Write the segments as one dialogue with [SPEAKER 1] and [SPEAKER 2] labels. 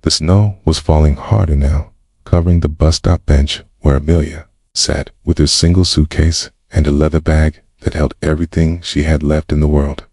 [SPEAKER 1] The snow was falling harder now, covering the bus stop bench where Amelia sat with her single suitcase and a leather bag that held everything she had left in the world.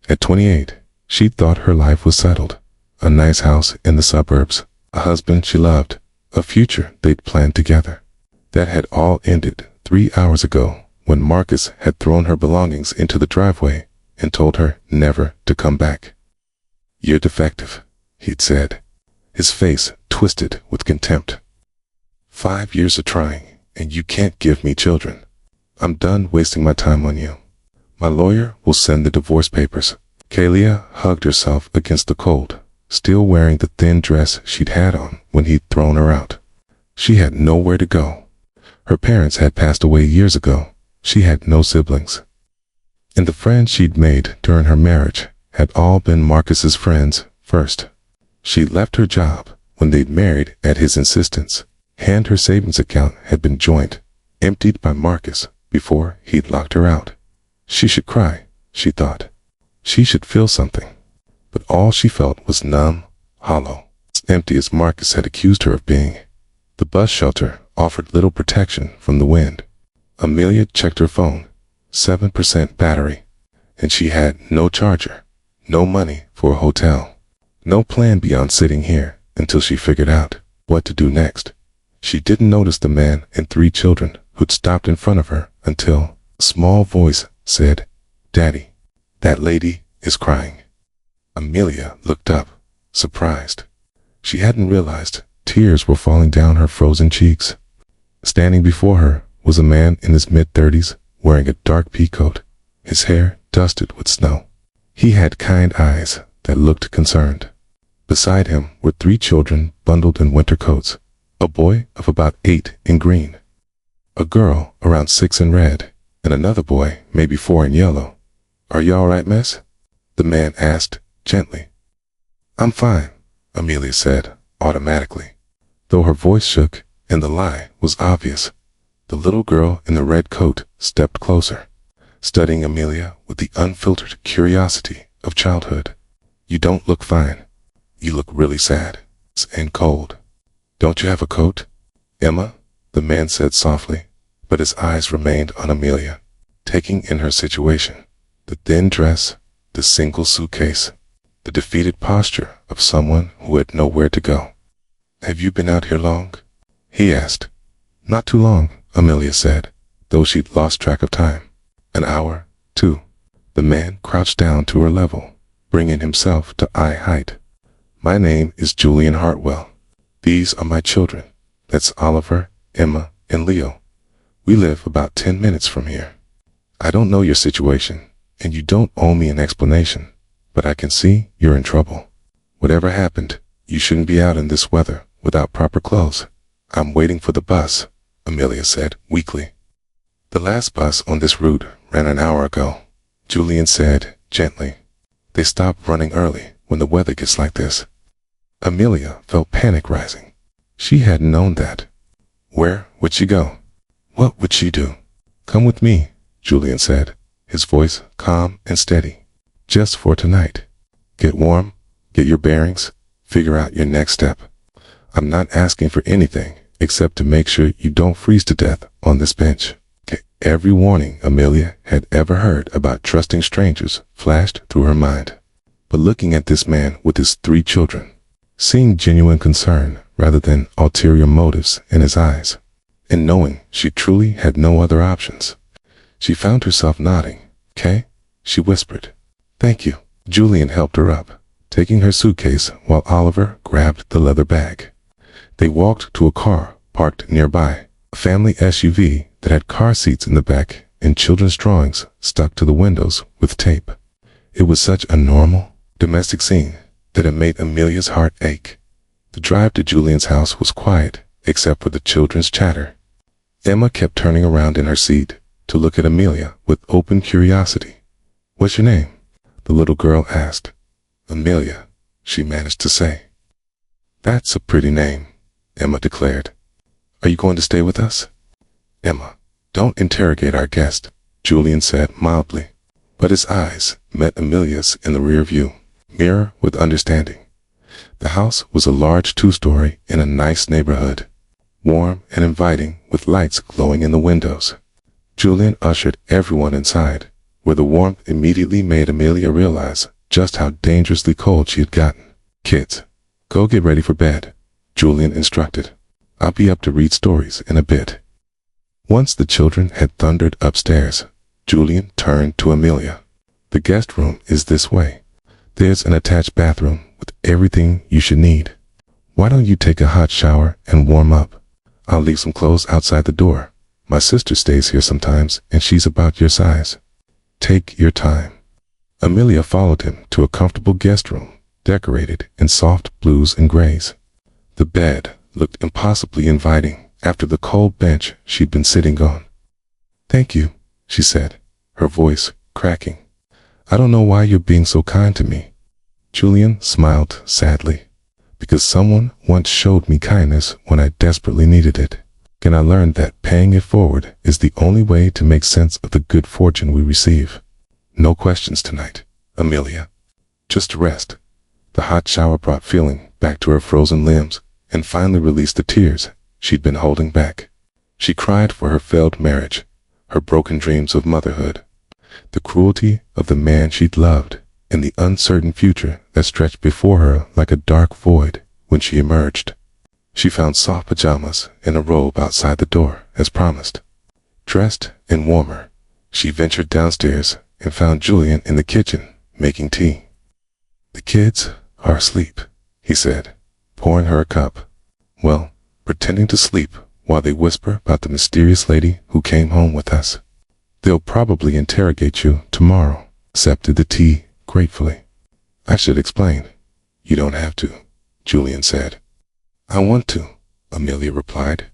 [SPEAKER 1] At 28, she thought her life was settled. A nice house in the suburbs, a husband she loved, a future they'd planned together. That had all ended 3 hours ago when Marcus had thrown her belongings into the driveway and told her never to come back. "You're defective," he'd said, his face twisted with contempt. 5 years of trying, and you can't give me children. I'm done wasting my time on you. My lawyer will send the divorce papers. Kalia hugged herself against the cold, still wearing the thin dress she'd had on when he'd thrown her out. She had nowhere to go. Her parents had passed away years ago. She had no siblings. And the friends she'd made during her marriage had all been Marcus's friends first. She'd left her job when they'd married at his insistence, and her savings account had been joined, emptied by Marcus before he'd locked her out. She should cry, she thought. She should feel something. But all she felt was numb, hollow, as empty as Marcus had accused her of being. The bus shelter offered little protection from the wind. Amelia checked her phone, 7% battery, and she had no charger, no money for a hotel, no plan beyond sitting here until she figured out what to do next. She didn't notice the man and 3 children who'd stopped in front of her until a small voice said, "Daddy, that lady is crying." Amelia looked up, surprised. She hadn't realized tears were falling down her frozen cheeks. Standing before her was a man in his mid-30s, wearing a dark pea coat, his hair dusted with snow. He had kind eyes that looked concerned. Beside him were 3 children bundled in winter coats, a boy of about 8 in green, a girl around 6 in red, and another boy maybe 4 in yellow. "Are you all right, miss?" the man asked gently. "I'm fine," Amelia said automatically, though her voice shook and the lie was obvious. The little girl in the red coat stepped closer, studying Amelia with the unfiltered curiosity of childhood. "You don't look fine. You look really sad and cold. Don't you have a coat?" "Emma," the man said softly, but his eyes remained on Amelia, taking in her situation, the thin dress, the single suitcase, the defeated posture of someone who had nowhere to go. "Have you been out here long?" he asked. "Not too long," Amelia said, though she'd lost track of time. "An hour, 2. The man crouched down to her level, bringing himself to eye height. "My name is Julian Hartwell. These are my children. That's Oliver, Emma, and Leo. We live about 10 minutes from here. I don't know your situation, and you don't owe me an explanation, but I can see you're in trouble. Whatever happened, you shouldn't be out in this weather without proper clothes." "I'm waiting for the bus," Amelia said weakly. "The last bus on this route ran an hour ago," Julian said gently. "They stop running early when the weather gets like this." Amelia felt panic rising. She hadn't known that. Where would she go? What would she do? "Come with me," Julian said, his voice calm and steady. "Just for tonight. Get warm, get your bearings, figure out your next step. I'm not asking for anything except to make sure you don't freeze to death on this bench." Every warning Amelia had ever heard about trusting strangers flashed through her mind. But looking at this man with his 3 children, seeing genuine concern rather than ulterior motives in his eyes, and knowing she truly had no other options, she found herself nodding. "Okay," she whispered. "Thank you." Julian helped her up, taking her suitcase while Oliver grabbed the leather bag. They walked to a car parked nearby, a family SUV that had car seats in the back and children's drawings stuck to the windows with tape. It was such a normal, domestic scene that it made Amelia's heart ache. The drive to Julian's house was quiet, except for the children's chatter. Emma kept turning around in her seat to look at Amelia with open curiosity. "What's your name?" the little girl asked. "Amelia," she managed to say. "That's a pretty name," Emma declared. "Are you going to stay with us?" "Emma, don't interrogate our guest," Julian said mildly, but his eyes met Amelia's in the rear view mirror with understanding. The house was a large two-story in a nice neighborhood, warm and inviting with lights glowing in the windows. Julian ushered everyone inside, where the warmth immediately made Amelia realize just how dangerously cold she had gotten. "Kids, go get ready for bed," Julian instructed. "I'll be up to read stories in a bit." Once the children had thundered upstairs, Julian turned to Amelia. "The guest room is this way. There's an attached bathroom with everything you should need. Why don't you take a hot shower and warm up? I'll leave some clothes outside the door. My sister stays here sometimes, and she's about your size. Take your time." Amelia followed him to a comfortable guest room, decorated in soft blues and grays. The bed looked impossibly inviting after the cold bench she'd been sitting on. "Thank you," she said, her voice cracking. "I don't know why you're being so kind to me." Julian smiled sadly. "Because someone once showed me kindness when I desperately needed it. And I learned that paying it forward is the only way to make sense of the good fortune we receive. No questions tonight, Amelia. Just rest." The hot shower brought feeling back to her frozen limbs and finally released the tears she'd been holding back. She cried for her failed marriage, her broken dreams of motherhood, the cruelty of the man she'd loved, and the uncertain future that stretched before her like a dark void when she emerged. She found soft pajamas and a robe outside the door, as promised. Dressed and warmer, she ventured downstairs and found Julian in the kitchen, making tea. "The kids are asleep," he said, pouring her a cup. "Well, pretending to sleep while they whisper about the mysterious lady who came home with us. They'll probably interrogate you tomorrow," accepted the tea gratefully. "I should explain." "You don't have to," Julian said. "I want to," Amelia replied.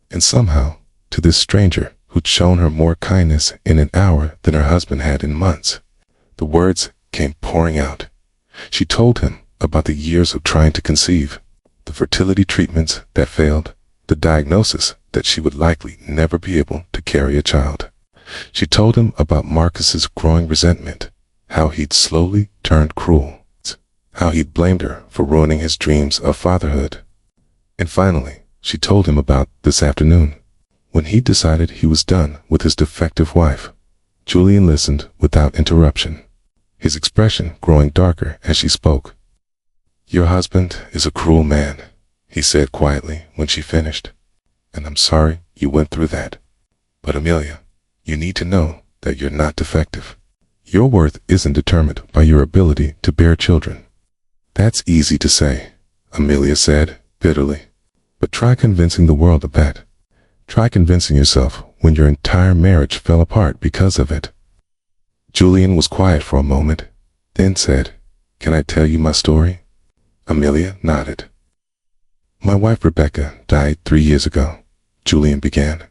[SPEAKER 1] And somehow, to this stranger who'd shown her more kindness in an hour than her husband had in months, the words came pouring out. She told him about the years of trying to conceive, the fertility treatments that failed, the diagnosis that she would likely never be able to carry a child. She told him about Marcus's growing resentment, how he'd slowly turned cruel, how he'd blamed her for ruining his dreams of fatherhood. And finally, she told him about this afternoon, when he decided he was done with his defective wife. Julian listened without interruption, his expression growing darker as she spoke. "Your husband is a cruel man," he said quietly when she finished. "And I'm sorry you went through that. But Amelia, you need to know that you're not defective. Your worth isn't determined by your ability to bear children." "That's easy to say," Amelia said bitterly. "But try convincing the world of that. Try convincing yourself when your entire marriage fell apart because of it." Julian was quiet for a moment, then said, "Can I tell you my story?" Amelia nodded. "My wife Rebecca died 3 years ago," Julian began.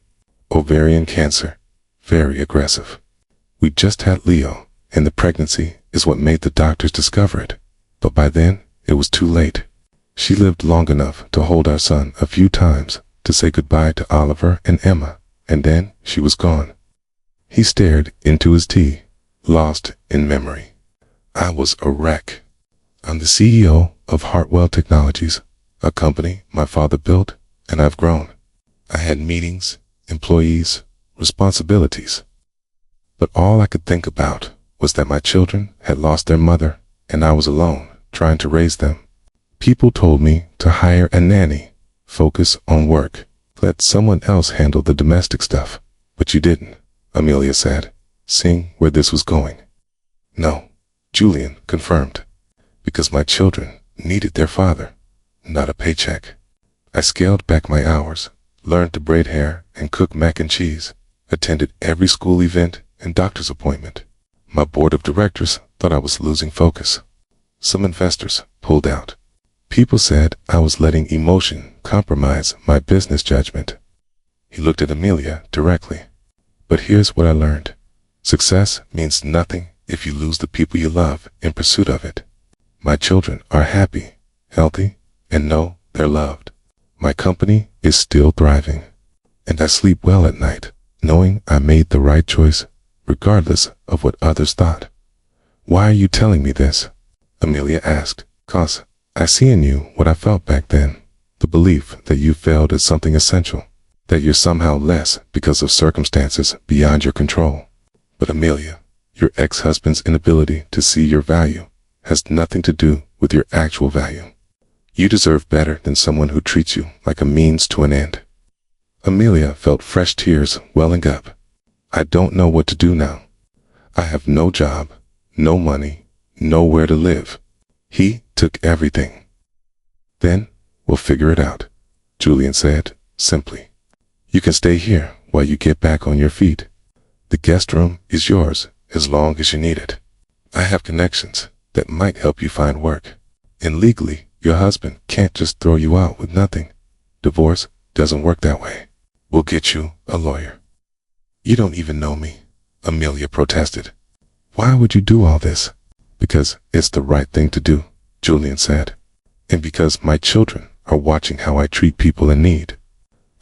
[SPEAKER 1] "Ovarian cancer, very aggressive. We just had Leo, and the pregnancy is what made the doctors discover it. But by then, it was too late. She lived long enough to hold our son a few times, to say goodbye to Oliver and Emma, and then she was gone." He stared into his tea, lost in memory. "I was a wreck. I'm the CEO of Heartfelt Technologies, a company my father built, and I've grown. I had meetings, employees, responsibilities. But all I could think about was that my children had lost their mother, and I was alone, trying to raise them. People told me to hire a nanny, focus on work, let someone else handle the domestic stuff. But you didn't," Amelia said, seeing where this was going. "No," Julian confirmed, "because my children needed their father, not a paycheck. I scaled back my hours, learned to braid hair and cook mac and cheese, attended every school event and doctor's appointment. My board of directors thought I was losing focus. Some investors pulled out. People said I was letting emotion compromise my business judgment." He looked at Amelia directly. "But here's what I learned. Success means nothing if you lose the people you love in pursuit of it. My children are happy, healthy, and know they're loved. My company is still thriving. And I sleep well at night, knowing I made the right choice, regardless of what others thought." "Why are you telling me this?" Amelia asked. "'Cause I see in you what I felt back then, the belief that you failed at something essential, that you're somehow less because of circumstances beyond your control. But Amelia, your ex-husband's inability to see your value has nothing to do with your actual value. You deserve better than someone who treats you like a means to an end. Amelia felt fresh tears welling up. I don't know what to do now. I have no job, no money, nowhere to live. He took everything. Then we'll figure it out, Julian said, simply. You can stay here while you get back on your feet. The guest room is yours as long as you need it. I have connections that might help you find work. And legally, your husband can't just throw you out with nothing. Divorce doesn't work that way. We'll get you a lawyer. You don't even know me, Amelia protested. Why would you do all this? Because it's the right thing to do, Julian said. And because my children are watching how I treat people in need.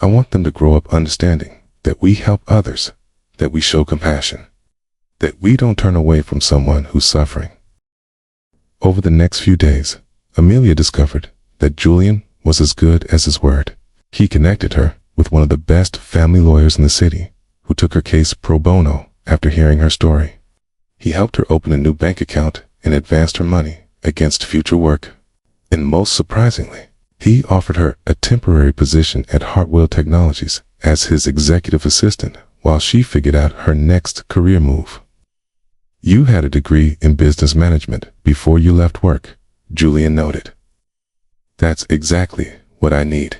[SPEAKER 1] I want them to grow up understanding that we help others, that we show compassion, that we don't turn away from someone who's suffering. Over the next few days, Amelia discovered that Julian was as good as his word. He connected her with one of the best family lawyers in the city, who took her case pro bono after hearing her story. He helped her open a new bank account and advanced her money against future work. And most surprisingly, he offered her a temporary position at Heartfelt Technologies as his executive assistant while she figured out her next career move. You had a degree in business management before you left work, Julian noted. That's exactly what I need.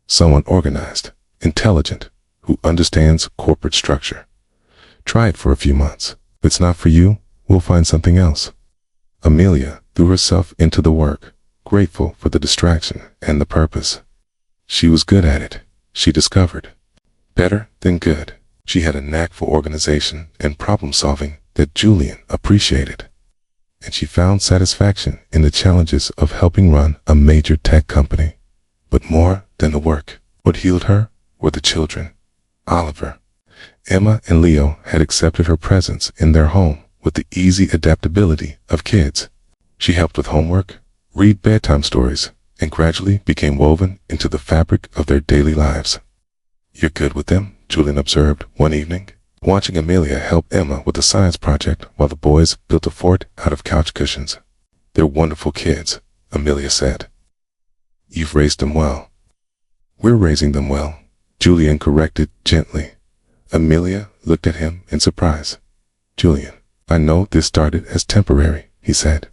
[SPEAKER 1] Someone organized, intelligent, who understands corporate structure. Try it for a few months. If it's not for you, we'll find something else. Amelia threw herself into the work, grateful for the distraction and the purpose. She was good at it, she discovered. Better than good. She had a knack for organization and problem solving that Julian appreciated. And she found satisfaction in the challenges of helping run a major tech company. But more than the work, what healed her were the children. Oliver, Emma, and Leo had accepted her presence in their home with the easy adaptability of kids. She helped with homework, read bedtime stories, and gradually became woven into the fabric of their daily lives. You're good with them, Julian observed one evening, watching Amelia help Emma with a science project while the boys built a fort out of couch cushions. They're wonderful kids, Amelia said. You've raised them well. We're raising them well, Julian corrected gently. Amelia looked at him in surprise. Julian, I know this started as temporary, he said.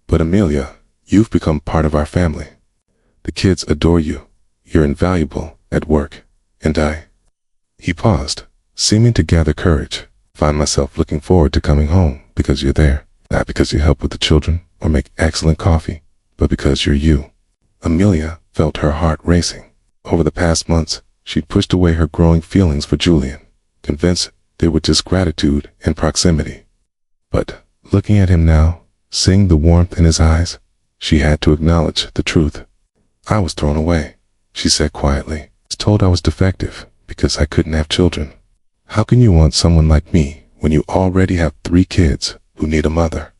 [SPEAKER 1] But Amelia, you've become part of our family. The kids adore you. You're invaluable at work. And He paused, seeming to gather courage. Find myself looking forward to coming home because you're there. Not because you help with the children or make excellent coffee, but because you're you. Amelia felt her heart racing. Over the past months, she'd pushed away her growing feelings for Julian, convinced they were just gratitude and proximity. But, looking at him now, seeing the warmth in his eyes, she had to acknowledge the truth. I was thrown away, she said quietly. I was told I was defective because I couldn't have children. How can you want someone like me when you already have 3 kids who need a mother?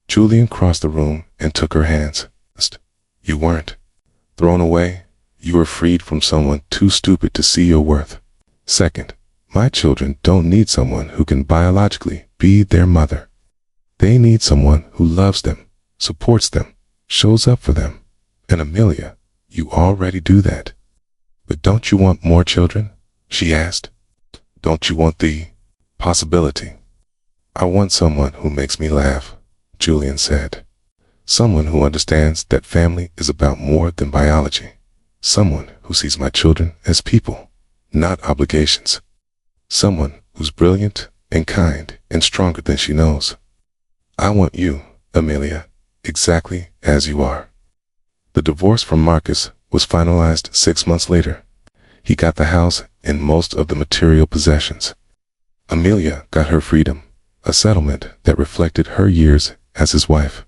[SPEAKER 1] Julian crossed the room and took her hands. You weren't thrown away. You were freed from someone too stupid to see your worth. Second, my children don't need someone who can biologically be their mother. They need someone who loves them, supports them, shows up for them. And Amelia, you already do that. But don't you want more children? She asked. Don't you want the possibility? I want someone who makes me laugh, Julian said. Someone who understands that family is about more than biology. Someone who sees my children as people, not obligations. Someone who's brilliant and kind and stronger than she knows. I want you, Amelia, exactly as you are. The divorce from Marcus was finalized 6 months later. He got the house and most of the material possessions. Amelia got her freedom, a settlement that reflected her years as his wife,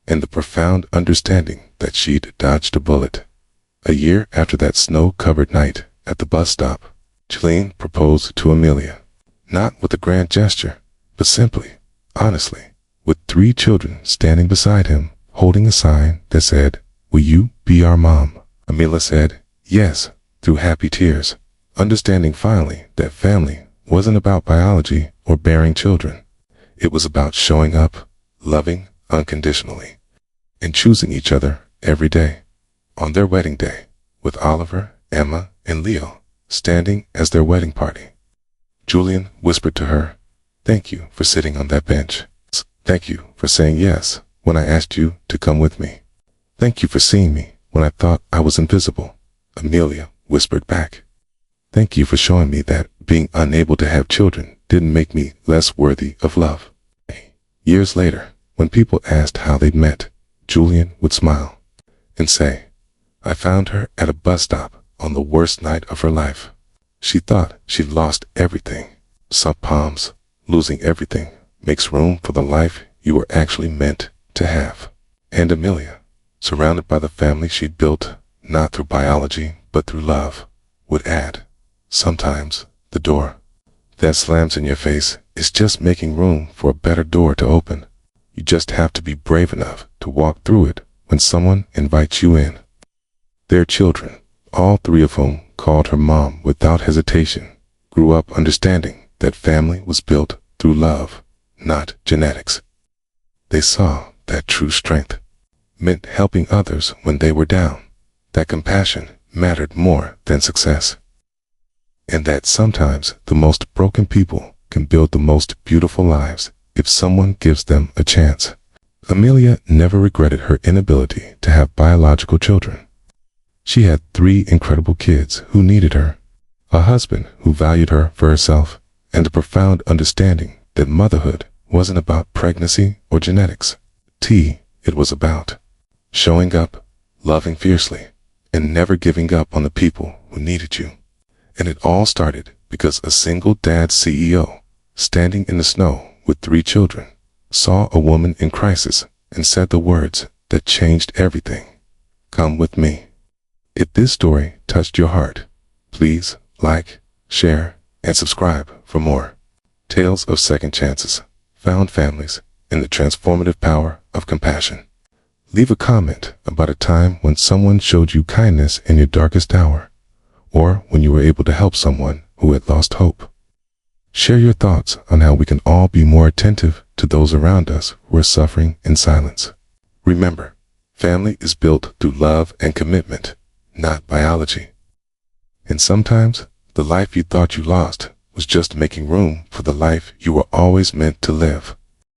[SPEAKER 1] and the profound understanding that she'd dodged a bullet. A year after that snow-covered night at the bus stop, Julian proposed to Amelia, not with a grand gesture, but simply, honestly, with 3 children standing beside him, holding a sign that said, "Will you be our mom?" Amelia said, "Yes," through happy tears, understanding finally that family wasn't about biology or bearing children. It was about showing up, loving unconditionally, and choosing each other every day. On their wedding day, with Oliver, Emma, and Leo standing as their wedding party, Julian whispered to her, "Thank you for sitting on that bench. Thank you for saying yes when I asked you to come with me. Thank you for seeing me when I thought I was invisible." Amelia whispered back, "Thank you for showing me that being unable to have children didn't make me less worthy of love." Years later, when people asked how they'd met, Julian would smile and say, "I found her at a bus stop on the worst night of her life. She thought she'd lost everything." Soft palms, losing everything makes room for the life you were actually meant to have. And Amelia, surrounded by the family she'd built, not through biology, but through love, would add, "Sometimes the door that slams in your face is just making room for a better door to open. You just have to be brave enough to walk through it when someone invites you in." Their children, all three of whom called her mom without hesitation, grew up understanding that family was built through love, not genetics. They saw that true strength meant helping others when they were down, that compassion mattered more than success, and that sometimes the most broken people can build the most beautiful lives if someone gives them a chance. Amelia never regretted her inability to have biological children. She had 3 incredible kids who needed her, a husband who valued her for herself, and a profound understanding that motherhood wasn't about pregnancy or genetics. It was about showing up, loving fiercely, and never giving up on the people who needed you. And it all started because a single dad CEO, standing in the snow with 3 children, saw a woman in crisis and said the words that changed everything, "Come with me." If this story touched your heart, please like, share, and subscribe for more tales of second chances, found families, and the transformative power of compassion. Leave a comment about a time when someone showed you kindness in your darkest hour, or when you were able to help someone who had lost hope. Share your thoughts on how we can all be more attentive to those around us who are suffering in silence. Remember, family is built through love and commitment, not biology. And sometimes, the life you thought you lost was just making room for the life you were always meant to live.